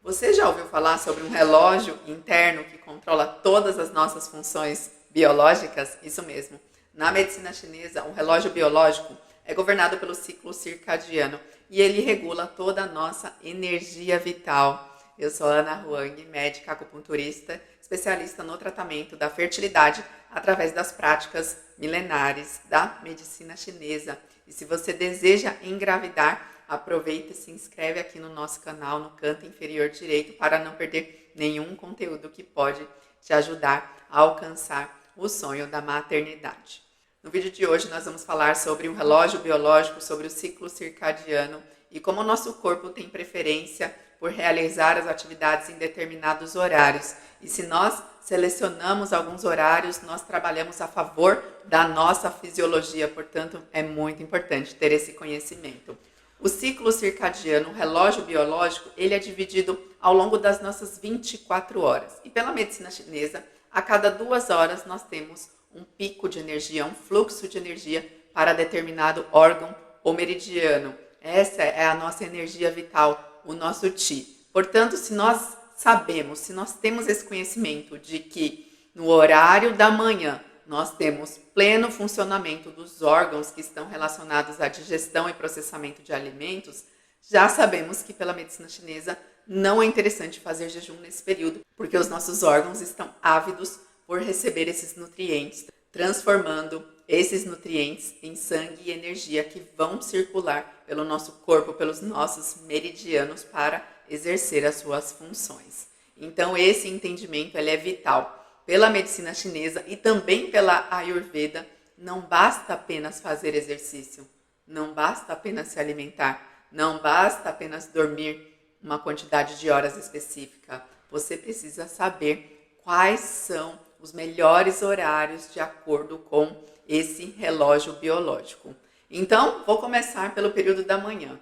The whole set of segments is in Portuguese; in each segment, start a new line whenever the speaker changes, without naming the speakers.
Você já ouviu falar sobre um relógio interno que controla todas as nossas funções biológicas? Isso mesmo. Na medicina chinesa, o relógio biológico é governado pelo ciclo circadiano e ele regula toda a nossa energia vital. Eu sou Ana Huang, médica acupunturista, especialista no tratamento da fertilidade através das práticas milenares da medicina chinesa. E se você deseja engravidar, aproveita e se inscreve aqui no nosso canal no canto inferior direito para não perder nenhum conteúdo que pode te ajudar a alcançar o sonho da maternidade. No vídeo de hoje nós vamos falar sobre um relógio biológico, sobre o ciclo circadiano e como o nosso corpo tem preferência por realizar as atividades em determinados horários. E se nós selecionamos alguns horários, nós trabalhamos a favor da nossa fisiologia, portanto, é muito importante ter esse conhecimento. O ciclo circadiano, o relógio biológico, ele é dividido ao longo das nossas 24 horas. E pela medicina chinesa, a cada 2 horas nós temos um pico de energia, um fluxo de energia para determinado órgão ou meridiano. Essa é a nossa energia vital, o nosso Qi. Portanto, se nós sabemos, se nós temos esse conhecimento de que no horário da manhã nós temos pleno funcionamento dos órgãos que estão relacionados à digestão e processamento de alimentos, já sabemos que pela medicina chinesa não é interessante fazer jejum nesse período, porque os nossos órgãos estão ávidos por receber esses nutrientes, transformando esses nutrientes em sangue e energia que vão circular pelo nosso corpo, pelos nossos meridianos para exercer as suas funções. Então esse entendimento ele é vital. Pela medicina chinesa e também pela Ayurveda, não basta apenas fazer exercício, não basta apenas se alimentar, não basta apenas dormir uma quantidade de horas específica. Você precisa saber quais são os melhores horários de acordo com esse relógio biológico. Então, vou começar pelo período da manhã.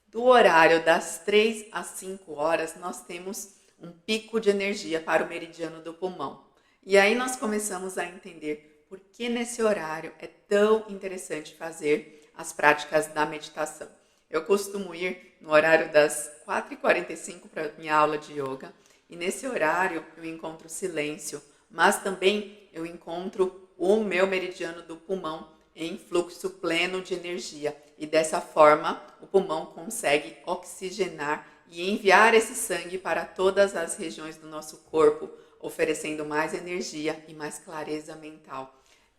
Do horário das 3 às 5 horas, nós temos um pico de energia para o meridiano do pulmão. E aí nós começamos a entender por que nesse horário é tão interessante fazer as práticas da meditação. Eu costumo ir no horário das 4h45 para minha aula de yoga e nesse horário eu encontro silêncio, mas também eu encontro o meu meridiano do pulmão em fluxo pleno de energia e dessa forma o pulmão consegue oxigenar e enviar esse sangue para todas as regiões do nosso corpo, oferecendo mais energia e mais clareza mental.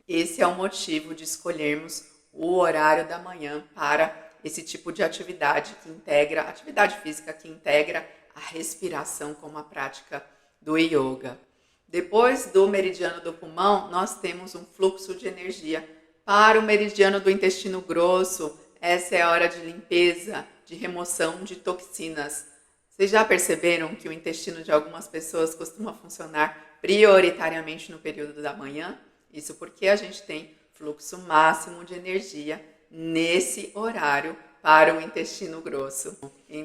Esse é o motivo de escolhermos o horário da manhã para esse tipo de atividade que integra, atividade física que integra a respiração como a prática do yoga. Depois do meridiano do pulmão, nós temos um fluxo de energia para o meridiano do intestino grosso. Essa é a hora de limpeza, de remoção de toxinas. Vocês já perceberam que o intestino de algumas pessoas costuma funcionar prioritariamente no período da manhã? Isso porque a gente tem fluxo máximo de energia nesse horário para o intestino grosso.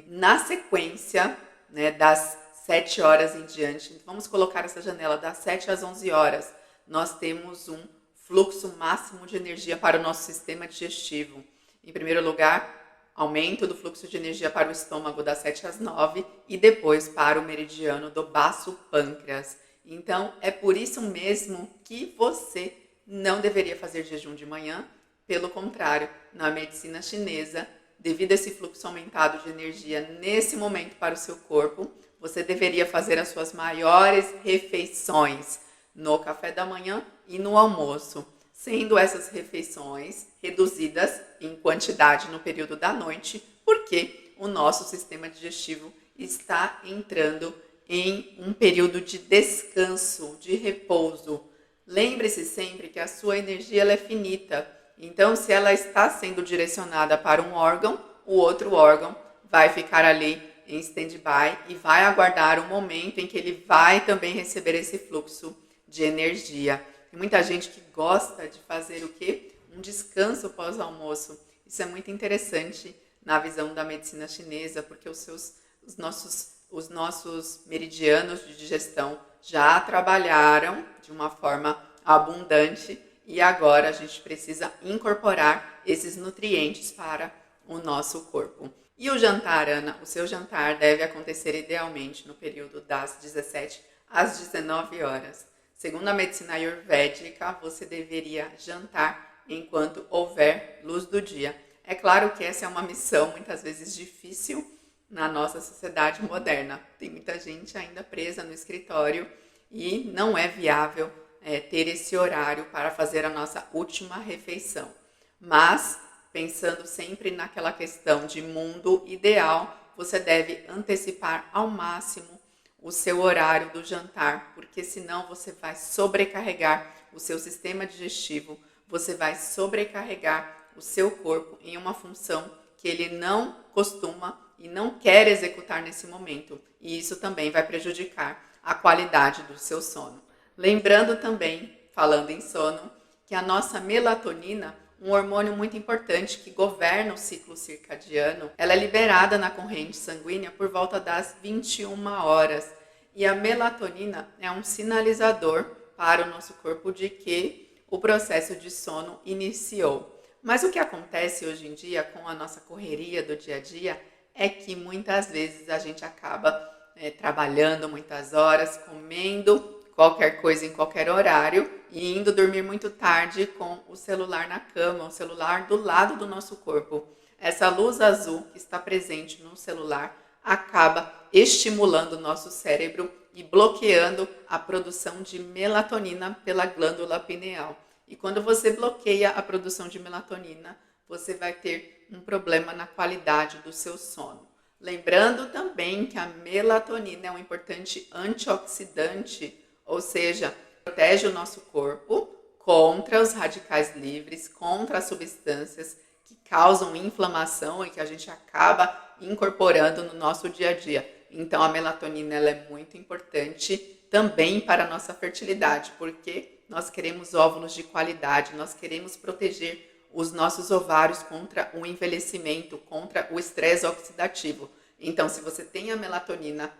Na sequência, das 7 horas em diante, vamos colocar essa janela das 7 às 11 horas, nós temos um fluxo máximo de energia para o nosso sistema digestivo. Em primeiro lugar, aumento do fluxo de energia para o estômago das 7 às 9 e depois para o meridiano do baço pâncreas. Então, é por isso mesmo que você não deveria fazer jejum de manhã. Pelo contrário, na medicina chinesa, devido a esse fluxo aumentado de energia nesse momento para o seu corpo, você deveria fazer as suas maiores refeições no café da manhã e no almoço, sendo essas refeições reduzidas em quantidade no período da noite, porque o nosso sistema digestivo está entrando em um período de descanso, de repouso. Lembre-se sempre que a sua energia ela é finita, então se ela está sendo direcionada para um órgão, o outro órgão vai ficar ali em stand-by e vai aguardar o momento em que ele vai também receber esse fluxo de energia. Tem muita gente que gosta de fazer o quê? Um descanso pós-almoço. Isso é muito interessante na visão da medicina chinesa, porque os nossos meridianos de digestão já trabalharam de uma forma abundante e agora a gente precisa incorporar esses nutrientes para o nosso corpo. E o jantar, Ana? O seu jantar deve acontecer idealmente no período das 17 às 19 horas. Segundo a medicina ayurvédica, você deveria jantar enquanto houver luz do dia. É claro que essa é uma missão muitas vezes difícil na nossa sociedade moderna. Tem muita gente ainda presa no escritório e não é viável ter esse horário para fazer a nossa última refeição. Mas, pensando sempre naquela questão de mundo ideal, você deve antecipar ao máximo o seu horário do jantar, porque senão você vai sobrecarregar o seu sistema digestivo, você vai sobrecarregar o seu corpo em uma função que ele não costuma e não quer executar nesse momento. E isso também vai prejudicar a qualidade do seu sono. Lembrando também, falando em sono, que a nossa melatonina, um hormônio muito importante que governa o ciclo circadiano, ela é liberada na corrente sanguínea por volta das 21 horas. E a melatonina é um sinalizador para o nosso corpo de que o processo de sono iniciou. Mas o que acontece hoje em dia com a nossa correria do dia a dia é que muitas vezes a gente acaba trabalhando muitas horas, comendo qualquer coisa em qualquer horário e indo dormir muito tarde com o celular na cama, o celular do lado do nosso corpo. Essa luz azul que está presente no celular acaba estimulando o nosso cérebro e bloqueando a produção de melatonina pela glândula pineal. E quando você bloqueia a produção de melatonina, você vai ter um problema na qualidade do seu sono. Lembrando também que a melatonina é um importante antioxidante, ou seja, protege o nosso corpo contra os radicais livres, contra as substâncias que causam inflamação e que a gente acaba incorporando no nosso dia a dia. Então a melatonina ela é muito importante também para a nossa fertilidade, porque nós queremos óvulos de qualidade, nós queremos proteger os nossos ovários contra o envelhecimento, contra o estresse oxidativo. Então, se você tem a melatonina,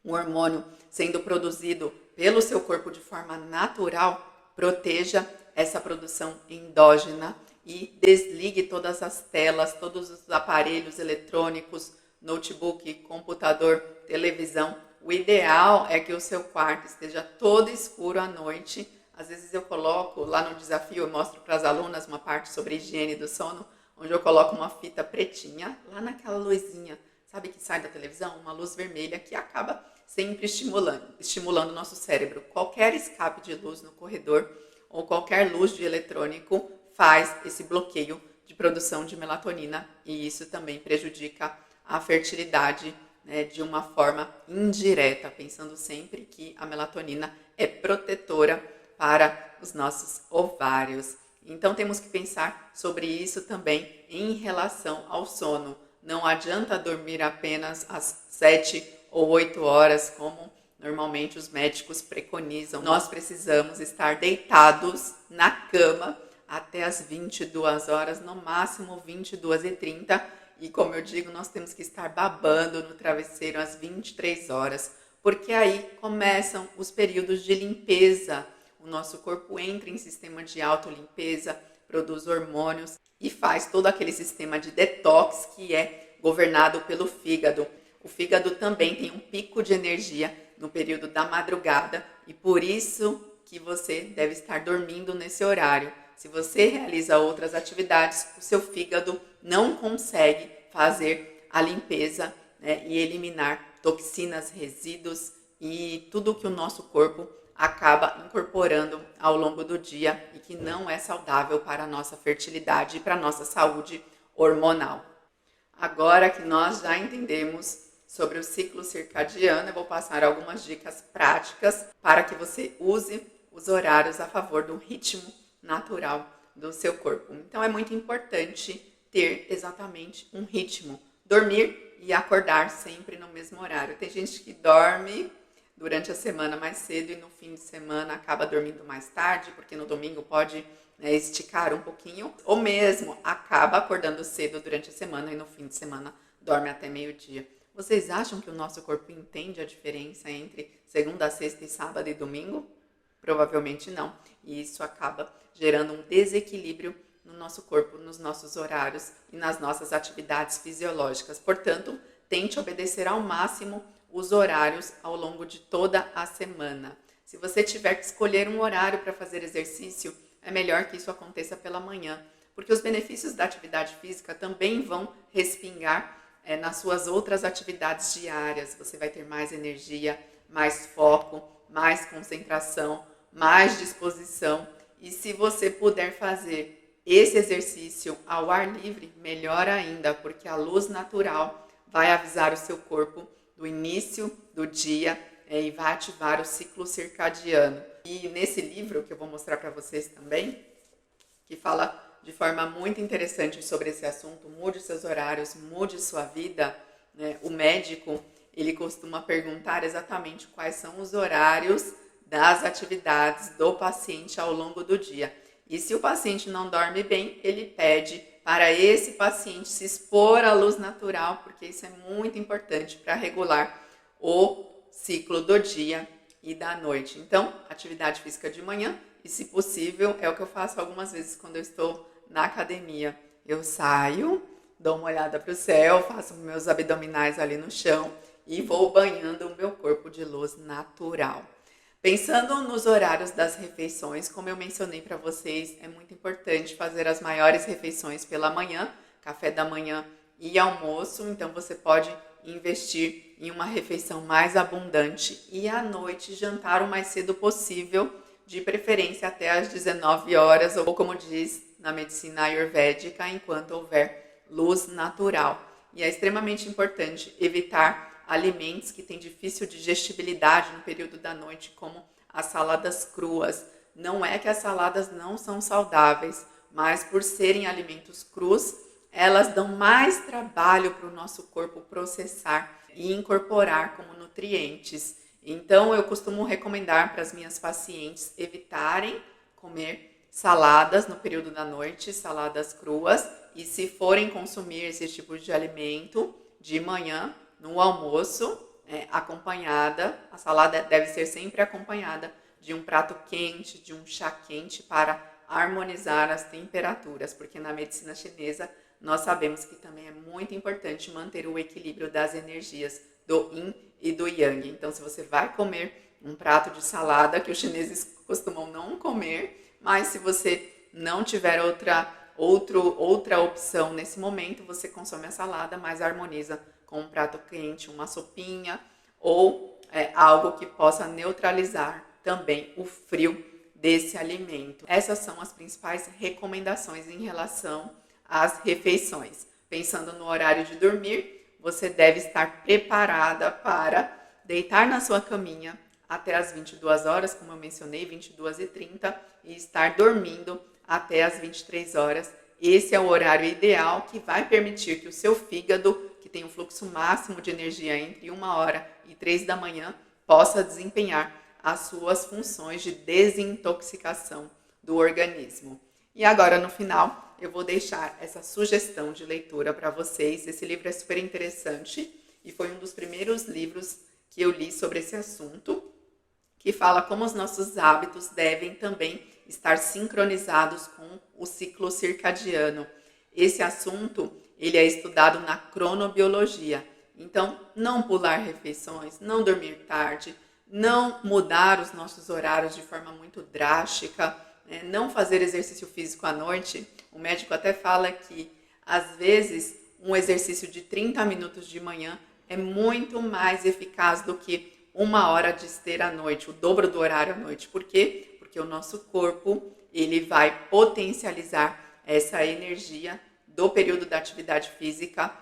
um hormônio sendo produzido pelo seu corpo de forma natural, proteja essa produção endógena e desligue todas as telas, todos os aparelhos eletrônicos, notebook, computador, televisão. O ideal é que o seu quarto esteja todo escuro à noite. Às vezes eu coloco lá no desafio, eu mostro para as alunas uma parte sobre higiene do sono, onde eu coloco uma fita pretinha lá naquela luzinha, sabe, que sai da televisão, uma luz vermelha que acaba sempre estimulando o nosso cérebro. Qualquer escape de luz no corredor ou qualquer luz de eletrônico faz esse bloqueio de produção de melatonina e isso também prejudica a fertilidade, né, de uma forma indireta, pensando sempre que a melatonina é protetora para os nossos ovários. Então temos que pensar sobre isso também em relação ao sono. Não adianta dormir apenas às 7 ou 8 horas, como normalmente os médicos preconizam. Nós precisamos estar deitados na cama até as 22 horas, no máximo 22h30. E como eu digo, nós temos que estar babando no travesseiro às 23 horas, porque aí começam os períodos de limpeza. O nosso corpo entra em sistema de autolimpeza, produz hormônios e faz todo aquele sistema de detox que é governado pelo fígado. O fígado também tem um pico de energia no período da madrugada e por isso que você deve estar dormindo nesse horário. Se você realiza outras atividades, o seu fígado não consegue fazer a limpeza, né, e eliminar toxinas, resíduos e tudo que o nosso corpo acaba incorporando ao longo do dia e que não é saudável para a nossa fertilidade e para a nossa saúde hormonal. Agora que nós já entendemos sobre o ciclo circadiano, eu vou passar algumas dicas práticas para que você use os horários a favor do ritmo natural do seu corpo. Então é muito importante ter exatamente um ritmo, dormir e acordar sempre no mesmo horário. Tem gente que dorme durante a semana mais cedo e no fim de semana acaba dormindo mais tarde, porque no domingo pode, né, esticar um pouquinho, ou mesmo acaba acordando cedo durante a semana e no fim de semana dorme até meio-dia. Vocês acham que o nosso corpo entende a diferença entre segunda, sexta e sábado e domingo? Provavelmente não. E isso acaba gerando um desequilíbrio no nosso corpo, nos nossos horários e nas nossas atividades fisiológicas. Portanto, tente obedecer ao máximo os horários ao longo de toda a semana. Se você tiver que escolher um horário para fazer exercício, é melhor que isso aconteça pela manhã, porque os benefícios da atividade física também vão respingar nas suas outras atividades diárias. Você vai ter mais energia, mais foco, mais concentração, mais disposição. E se você puder fazer esse exercício ao ar livre, melhor ainda, porque a luz natural vai avisar o seu corpo do início do dia e vai ativar o ciclo circadiano. E nesse livro, que eu vou mostrar para vocês também, que fala de forma muito interessante sobre esse assunto, mude seus horários, mude sua vida, né? O médico, ele costuma perguntar exatamente quais são os horários das atividades do paciente ao longo do dia. E se o paciente não dorme bem, ele pede para esse paciente se expor à luz natural, porque isso é muito importante para regular o ciclo do dia e da noite. Então, atividade física de manhã e, se possível, é o que eu faço algumas vezes quando eu estou na academia. Eu saio, dou uma olhada para o céu, faço meus abdominais ali no chão e vou banhando o meu corpo de luz natural. Pensando nos horários das refeições, como eu mencionei para vocês, é muito importante fazer as maiores refeições pela manhã, café da manhã e almoço. Então você pode investir em uma refeição mais abundante e à noite jantar o mais cedo possível, de preferência até às 19 horas, ou como diz na medicina ayurvédica, enquanto houver luz natural. E é extremamente importante evitar alimentos que têm difícil digestibilidade no período da noite, como as saladas cruas. Não é que as saladas não são saudáveis, mas por serem alimentos crus, elas dão mais trabalho para o nosso corpo processar e incorporar como nutrientes. Então, eu costumo recomendar para as minhas pacientes evitarem comer saladas no período da noite, saladas cruas, e se forem consumir esse tipo de alimento de manhã, no almoço, acompanhada, a salada deve ser sempre acompanhada de um prato quente, de um chá quente para harmonizar as temperaturas, porque na medicina chinesa nós sabemos que também é muito importante manter o equilíbrio das energias do Yin e do Yang. Então, se você vai comer um prato de salada, que os chineses costumam não comer, mas se você não tiver outra opção nesse momento, você consome a salada, mas harmoniza com um prato quente, uma sopinha ou algo que possa neutralizar também o frio desse alimento. Essas são as principais recomendações em relação às refeições. Pensando no horário de dormir, você deve estar preparada para deitar na sua caminha até as 22 horas, como eu mencionei, 22h30, e estar dormindo até as 23 horas. Esse é o horário ideal que vai permitir que o seu fígado, que tem um fluxo máximo de energia entre 1h e 3 da manhã, possa desempenhar as suas funções de desintoxicação do organismo. E agora, no final, eu vou deixar essa sugestão de leitura para vocês. Esse livro é super interessante e foi um dos primeiros livros que eu li sobre esse assunto, que fala como os nossos hábitos devem também estar sincronizados com o ciclo circadiano. Esse assunto, ele é estudado na cronobiologia. Então, não pular refeições, não dormir tarde, não mudar os nossos horários de forma muito drástica, não fazer exercício físico à noite. O médico até fala que, às vezes, um exercício de 30 minutos de manhã é muito mais eficaz do que 1 hora de esteira à noite, o dobro do horário à noite. Por quê? Porque o nosso corpo, ele vai potencializar essa energia do período da atividade física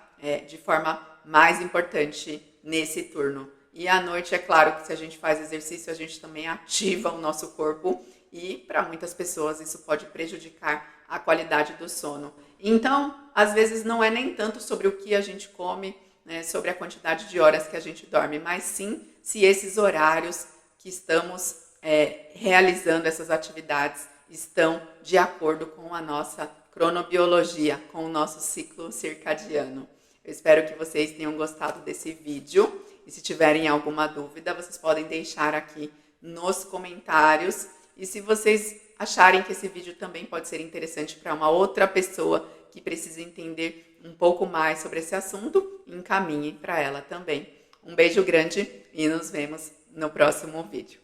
de forma mais importante nesse turno. E à noite, é claro que se a gente faz exercício, a gente também ativa o nosso corpo e para muitas pessoas isso pode prejudicar a qualidade do sono. Então, às vezes não é nem tanto sobre o que a gente come, sobre a quantidade de horas que a gente dorme, mas sim se esses horários que estamos realizando essas atividades estão de acordo com a nossa cronobiologia, com o nosso ciclo circadiano. Eu espero que vocês tenham gostado desse vídeo e se tiverem alguma dúvida, vocês podem deixar aqui nos comentários. E se vocês acharem que esse vídeo também pode ser interessante para uma outra pessoa que precisa entender um pouco mais sobre esse assunto, encaminhem para ela também. Um beijo grande e nos vemos no próximo vídeo.